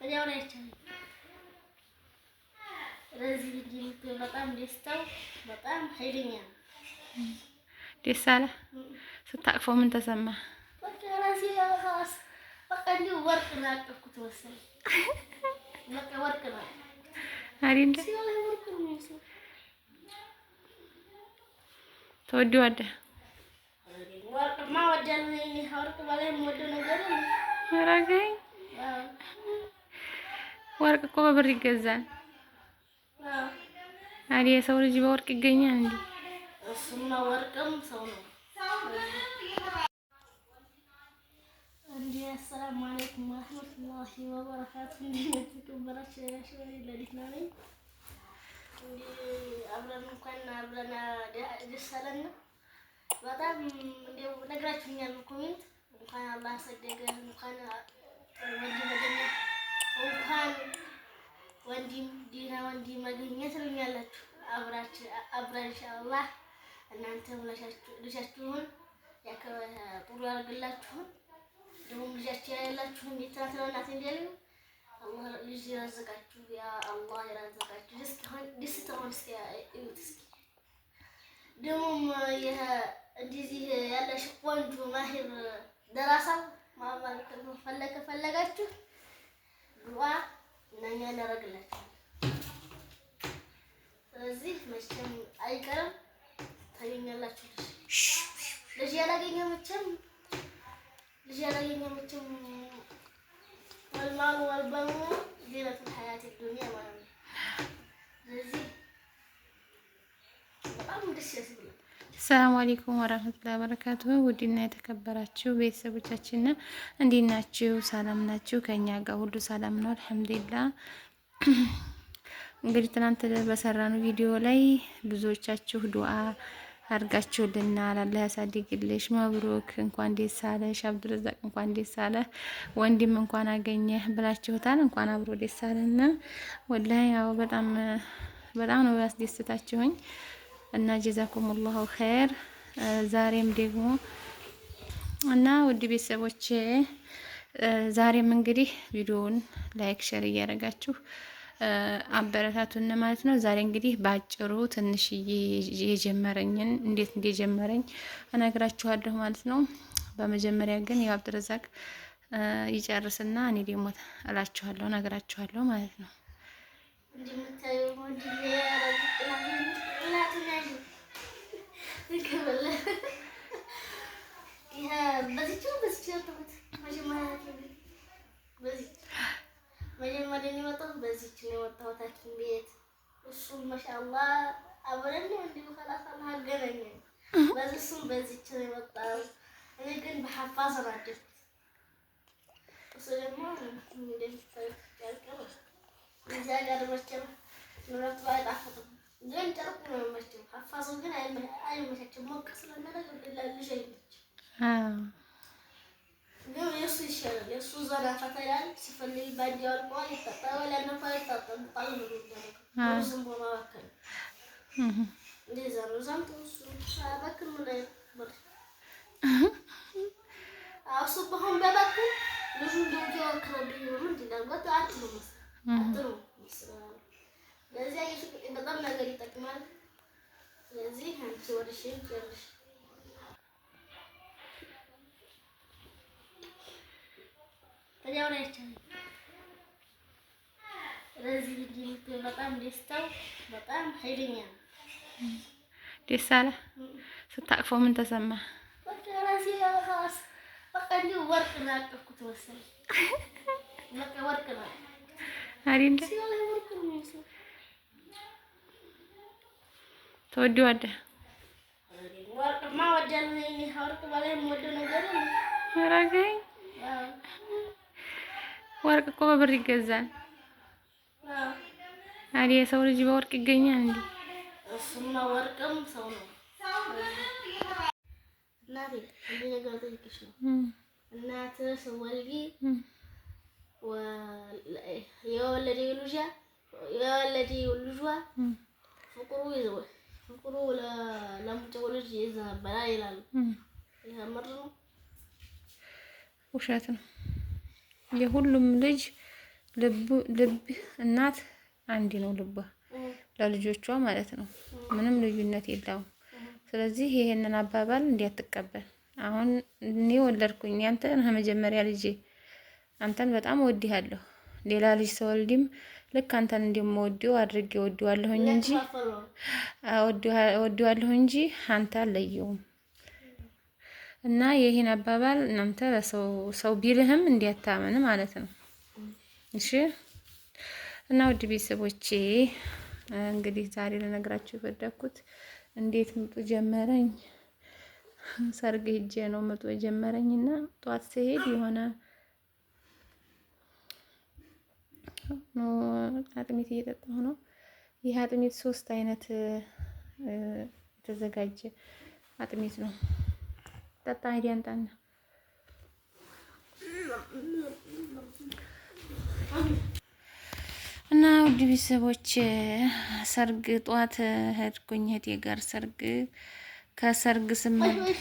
ወዲያው ላይ አይቻልም። ስለዚህ ልጅ በጣም ደስታው በጣም ኃይለኛ ነው። ደስ አለ ስታቅፈው ምን ተሰማ? በቃ ራሴ ራስ በቃ እንዲሁ ወርቅ ነው ያቀፍኩት መሰለኝ። በቃ ወርቅ ነው አይደል? ሲወለ ወርቅ ነው የሚመስለው። ተወደዋለህ? ወርቅማ ወደድኩ እኔ ወርቅ በላይ የምወደው ነገር ነው። አረጋኝ ወርቅ እኮ በብር ይገዛል። አዲያ የሰው ልጅ በወርቅ ይገኛል እንዴ? እሱማ ወርቅም ሰው ነው እንዴ። አሰላሙ አለይኩም ወራህመቱላሂ ወበረካቱ። እንዴት ተከበራችሁ? ለሊት ነው ነኝ እንዴ አብረን እንኳን አብረን ደስ አለን። በጣም እንደው ነግራችሁኛል ኮሜንት እንኳን አላህ ሰደገ እንኳን ወንድም ዲና ወንድም ማግኘት ትሉኛላችሁ። አብረን ኢንሻአላህ እናንተም ልጃችሁን ጥሩ ያርግላችሁ። ደግሞ ልጃችሁ ያላችሁን ቤታችሁ እናት እንዲያሉ አላህ ልጅ ያዘጋችሁ ያ አላህ ያዘጋችሁ። ደስታውን እስኪ እዩት እስኪ ደግሞ እንደዚህ ያለሽ ቆንጆ ማሂር ደራሳ ማለት ነው ፈለጋችሁ ዱዓ እናኛ እናደርግላችሁ። ስለዚህ መቼም አይቀርም ታገኛላችሁ። ልጅ ያላገኘ መቼም ወልማሉ ወልበኑ ዚነቱል ሐያት ዱንያ ማለት ነው። ስለዚህ በጣም ደስ ያስብላል። ሰላም አለይኩም ወራህመቱላሂ ወበረካቱሁ። ውድና የተከበራችሁ ቤተሰቦቻችን እንዴት ናችሁ? ሰላም ናችሁ? ከኛ ጋር ሁሉ ሰላም ነው አልሐምዱሊላህ። እንግዲህ ትናንት በሰራነው ቪዲዮ ላይ ብዙዎቻችሁ ዱዓ አድርጋችሁልናል። አላህ ያሳድግልሽ፣ መብሩክ፣ እንኳን ደስ አለሽ፣ አብዱረዛቅ እንኳን ደስ አለህ፣ ወንድም እንኳን አገኘህ ብላችሁታል። እንኳን አብሮ ደስ አለና ወላሂ ያው በጣም ነው ያስደስታችሁኝ እና ጀዛኩሙላሁ ኸይር። ዛሬም ደግሞ እና ውድ ቤተሰቦቼ ዛሬም እንግዲህ ቪዲዮውን ላይክ ሼር እያደረጋችሁ አበረታቱን ማለት ነው። ዛሬ እንግዲህ ባጭሩ ትንሽ የጀመረኝን እንዴት እንደጀመረኝ እነግራችኋለሁ ማለት ነው። በመጀመሪያ ግን ያው አብዱረዛቅ ይጨርስና እኔ ደግሞ እላችኋለሁ እነግራችኋለሁ ማለት ነው። መጀመሪያ የመጣሁት በዚች ነው የወጣሁት ሐኪም ቤት። እሱም ማሻአላህ አብረን ነው እንዲሁ خلاص አላህ አገናኘን። በዚህም በዚች ነው የወጣሁት። እኔ ግን በሐፋዝ አደረኩት። እሱ ደግሞ እንደምታዩት ያልቀው እዚያ ጋር መቼም ኑረት ባይጣፍጥም ግን ጨርቁ ነው መቼም ሐፋዙ ግን አይመቸም። ሞቅ ስለሚያደርግ ለልጅ አይመችም። ግን የሱ ይሻላል። የሱ ዘና ፈታ ይላል። ሲፈልግ ባንዲ ያልቆ ይታጠባል። ያነፋ ይታጠባል። ጣሉ ነው ዝም ብሎ ማባከል እንደዛ ነው። ዛንቱ እሱ አባክም ላይ በር አሱ በሆን በባክም ልጁ እንደው ያከረብኝ ነው ምንድነው ወጣ አትሉ አትሉ ለዚህ በጣም ነገር ይጠቅማል። ስለዚህ አንቺ ወደሽ ጀርሽ ወዲያው ላይ አይቻልም። ስለዚህ ልጅ በጣም ደስታው በጣም ኃይለኛ ነው። ደስ አለ ስታቅፈው ምን ተሰማ? በቃ ራሴ ራስ በቃ እንዲሁ ወርቅ ነው ያቀፍኩት መሰለኝ። በቃ ወርቅ ነው አይደል? ሲወለ ወርቅ ነው የሚመስለው። ተወደዋለህ? ወርቅማ ወደድኩ እኔ ወርቅ በላይ የምወደው ነገር ነው። አረጋኝ ወርቅ እኮ በብር ይገዛል። አዲያ የሰው ልጅ በወርቅ ይገኛል እንዴ? እሱማ ወርቅም ሰው ነው። እናቴ እንደ ነገር ጠይቅሽ ነው። እናትህ ስትወልጂ የወለደው ልጇ ፍቅሩ ለሙጫው ልጅ ይዘበላ ይላሉ። ይሄ ምር ነው ውሸት ነው? የሁሉም ልጅ ልብ እናት አንድ ነው ልቧ ለልጆቿ ማለት ነው። ምንም ልዩነት የለውም። ስለዚህ ይሄንን አባባል እንዲያትቀበል። አሁን እኔ ወለድኩኝ አንተ ነህ መጀመሪያ ልጄ፣ አንተን በጣም እወድሃለሁ። ሌላ ልጅ ስወልድም ልክ አንተን እንደምወደው አድርጌ እወደዋለሁኝ እንጂ አንተ አለየውም። እና ይሄን አባባል እናንተ ሰው ቢልህም እንዲያታመን ማለት ነው። እሺ። እና ውድ ቤተሰቦቼ እንግዲህ ዛሬ ልነግራችሁ የፈለኩት እንዴት ምጡ ጀመረኝ። ሰርግ ሄጄ ነው ምጡ ጀመረኝና ጧት ስሄድ የሆነ አጥሚት እየጠጣሁ ነው። ይህ አጥሚት 3 አይነት የተዘጋጀ አጥሚት ነው። ጠጣ ሄዲያንጣና እና ውድ ቤተሰቦች ሰርግ ጧት ሄድኩኝ እህቴ ጋር ሰርግ። ከሰርግ ስመለስ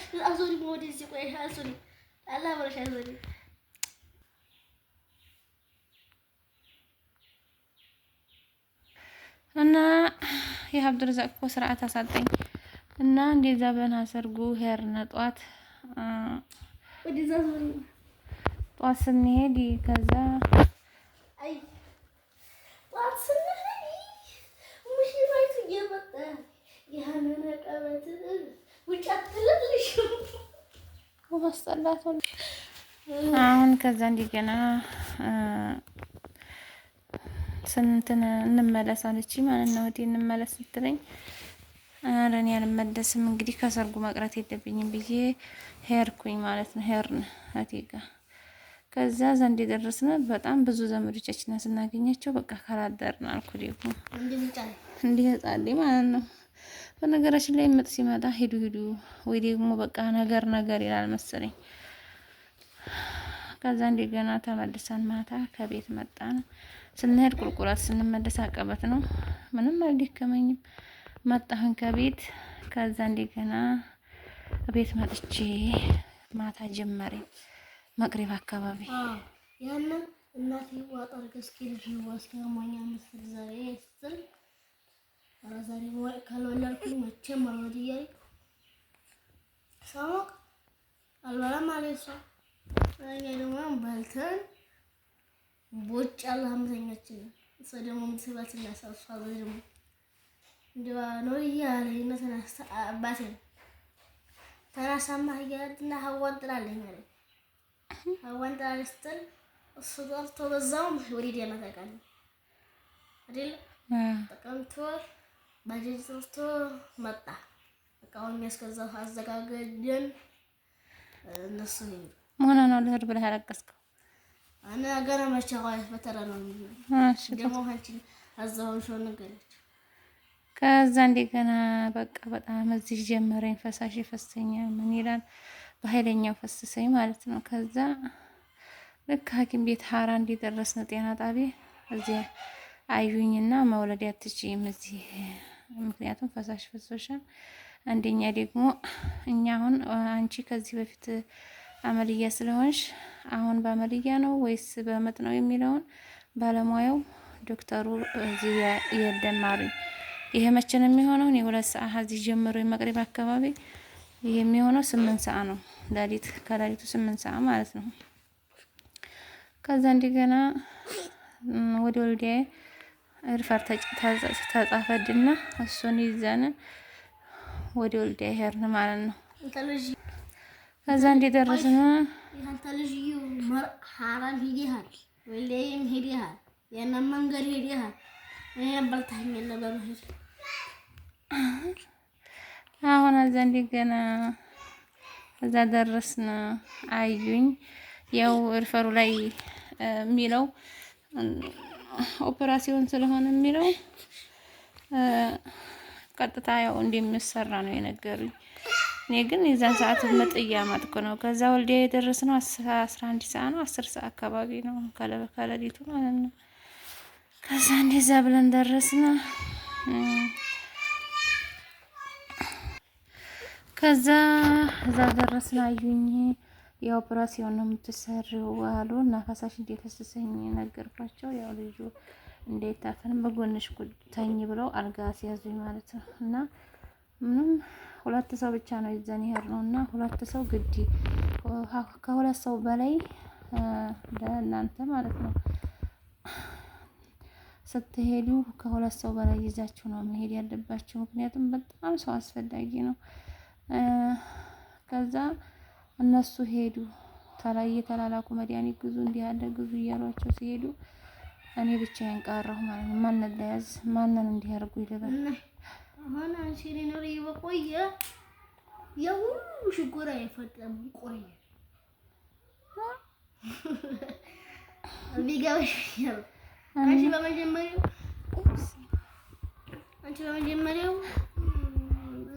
እና የአብዱረዛቅ እኮ ስርዓት አሳጣኝ እና እንደዛ በና ሰርጉ ሄርነ ጧት ስንሄድ ከዛ አሁን ከዛ እንደገና ስንትን እንመለስ አለችኝ ማለት ነው። ወዲህ እንመለስ ስትለኝ ኧረ እኔ አልመለስም እንግዲህ ከሰርጉ መቅረት የለብኝም ብዬ ሄርኩኝ ማለት ነው። ሄርን አቲጋ ከዛ ዘንድ የደረስነ በጣም ብዙ ዘመዶቻችንን ስናገኛቸው በቃ ካላደርን አልኩ ደግሞ እንዲህ ህጻሌ ማለት ነው። በነገራችን ላይ ምጥ ሲመጣ ሂዱ ወይ ደግሞ በቃ ነገር ይላል መሰለኝ። ከዛ እንደገና ተመልሰን ማታ ከቤት መጣን። ስንሄድ ቁልቁላት ስንመለስ አቀበት ነው። ምንም አልደከመኝም። መጣሁን ከቤት ከዛ እንደገና ቤት መጥቼ ማታ ጀመረኝ መቅሪብ አካባቢ ያና እናቴ ዋጣር ገስኪል ወስከማኛ መስል ዛሬ ስትል ዛሬ ወይ ካልወለድኩኝ መቼም አልወድያይ ሳሞቅ አልበላም ማለት ነው። እኛ ደግሞ በልተን ቦጭ አላህ አምተኛችን ሰደሙ ምትባትና ሳፋ ደግሞ እንደዋ ነው ያለኝ ተናሳ አባቴ ተናሳማ ያልና ሀዋን ጥላለኝ አለ ሀዋን ጥላለስተን እሱ ጋር ተበዛው ወዲህ ያና ታውቃለህ አይደል? ተቀምጦ ባጀት ሰርቶ መጣ። በቃውን የሚያስገዛው አዘጋገደን እነሱ ነው ሆነ ነው ለህር ብለህ ያለቀስከው አና ገና መቻዋይ በተራ ነው። እሺ ደግሞ አንቺን አዛውን ሾ ነገረች። ከዛ እንደገና በቃ በጣም እዚህ ጀመረኝ። ፈሳሽ ይፈሰኛል ምን ይላል በኃይለኛው ፈሰሰኝ ማለት ነው። ከዛ ልክ ሐኪም ቤት ሐራ እንደደረስን ጤና ጣቢያ እዚህ አዩኝና መውለድ አትችይም እዚህ ምክንያቱም ፈሳሽ ፈሶሻል። አንደኛ ደግሞ እኛ አሁን አንቺ ከዚህ በፊት አመልያ ስለሆንሽ አሁን በአመልያ ነው ወይስ በምጥ ነው የሚለውን ባለሙያው ዶክተሩ እዚህ የደማሩኝ። ይሄ መቼ ነው የሚሆነው? እኔ 2 ሰዓት እዚህ ጀምሮ መቅሪብ አካባቢ ይሄ የሚሆነው 8 ሰዓት ነው። ከሌሊቱ 8 ሰዓት ማለት ነው። ከዛ እንደገና ወደ ወልዲያ ሪፈር ተጻፈድና እሱን ይዘን ወደ ወልዲያ ሄርን ማለት ነው። ከዛ እንደደረስን ያንተ ልጅዩ ሐራም ሄዲሃል ወልዲያም ሄዲሃል ያና መንገድ ሄዲሃል በልታኝ ነበር ማለት አሁን እዛ እንደገና እዛ ደረስን። አዩኝ ያው ሪፈሩ ላይ የሚለው ኦፕራሲዮን ስለሆነ የሚለው ቀጥታ ያው እንደሚሰራ ነው የነገሩኝ። እኔ ግን የዛን ሰዓት ምጥ እያማጥኩ ነው። ከዛ ወልዲያ የደረስነው 11 ሰዓት ነው 10 ሰዓት አካባቢ ነው ከሌሊቱ ማለት ነው። ከዛ እንደዛ ብለን ደረስን። ከዛ እዛ ደረስን። አዩኝ ያው ኦፕራሲዮን ነው የምትሰሪው አሉ እና ፈሳሽ እንደፈሰሰኝ ነገርኳቸው። ያው ልጁ እንደታፈን በጎንሽ ተኝ ብለው አልጋ ሲያዙኝ ማለት ነው። እና ምንም ሁለት ሰው ብቻ ነው ይዘን ይሄር ነው እና ሁለት ሰው ግዲ ከሁለት ሰው በላይ ለእናንተ ማለት ነው ስትሄዱ ከሁለት ሰው በላይ ይዛችሁ ነው መሄድ ያለባችሁ። ምክንያቱም በጣም ሰው አስፈላጊ ነው። ከዛ እነሱ ሄዱ ተላይ የተላላኩ መድኃኒት ግዙ እንዲህ ያለ ግዙ እያሏቸው ሲሄዱ እኔ ብቻዬን ቀረሁ ማለት ነው። ማንን ለያዝ ማንን እንዲያርጉ ይለበል አሁን አንቺ ሊኖር ይበቆየ ያው ሽጉራ ይፈጠም ቆየ ቢጋሽ ያው አንቺ በመጀመሪያው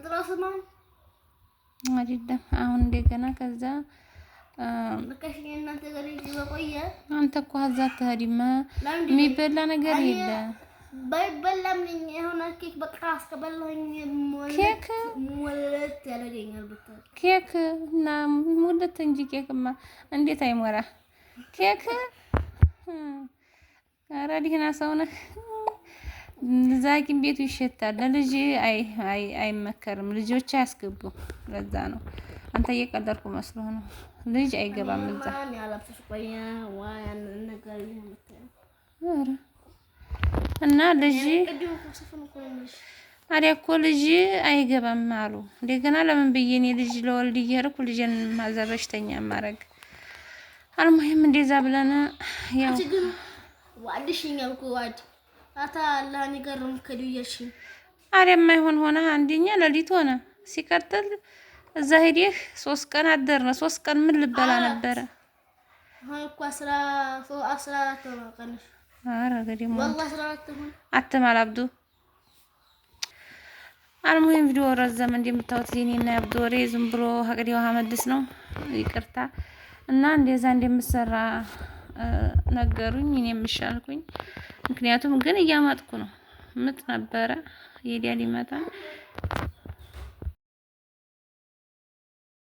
ድራስማን አይደለም። አሁን እንደገና ከዛ በቃሽኝ እናንተ ጋር ይበቆየ አንተ እኮ አዛ ተህዲማ የሚበላ ነገር የለ ባይበላም ነኝ አሁን ኬክ በቃ አስከበላኝ ኬክ ሙለት ያለገኛል ብታይ ኬክ እና ሙለት እንጂ ኬክማ እንዴት አይሞራ ኬክ አራዲህና ሰውነህ ዛኪን ቤቱ ይሸታል። ለልጅ አይመከርም። ልጆች አያስገቡ። ለዛ ነው አንተ እየቀለድኩ መስሎህ ነው። ልጅ አይገባም እዛ እና ልጅ አሪያ እኮ ልጅ አይገባም አሉ። እንደገና ለምን ብዬ እኔ ልጅ ለወልድ እየሄድኩ ልጅን ማዘበሽተኛ ማረግ አልሙሂም እንደዛ ብለን ያው ዋድሽኛል እኮ ዋድ አታ አላህን ይገርም ከዱየሽ አሪያማ ይሆን ሆነ አንደኛ ለሊት ሆነ ሲቀጥል እዛ ሄደህ 3 ቀን አደርነ 3 ቀን ምን ልበላ ነበረ? አይ እኮ 14 ነው ቀንሽ አረ ገዲሞ والله 14 ነው አትማል አብዱ አልሙሂም ቪዲዮ ረዘም እንደምታዩት የኔና አብዱ ወሬ ዝም ብሎ ሀቅዲው ሀመድስ ነው ይቅርታ እና እንደዛ እንደምሰራ ነገሩኝ። እኔም ምሻልኩኝ ምክንያቱም ግን እያማጥኩ ነው ምጥ ነበረ የዲያ ሊመጣ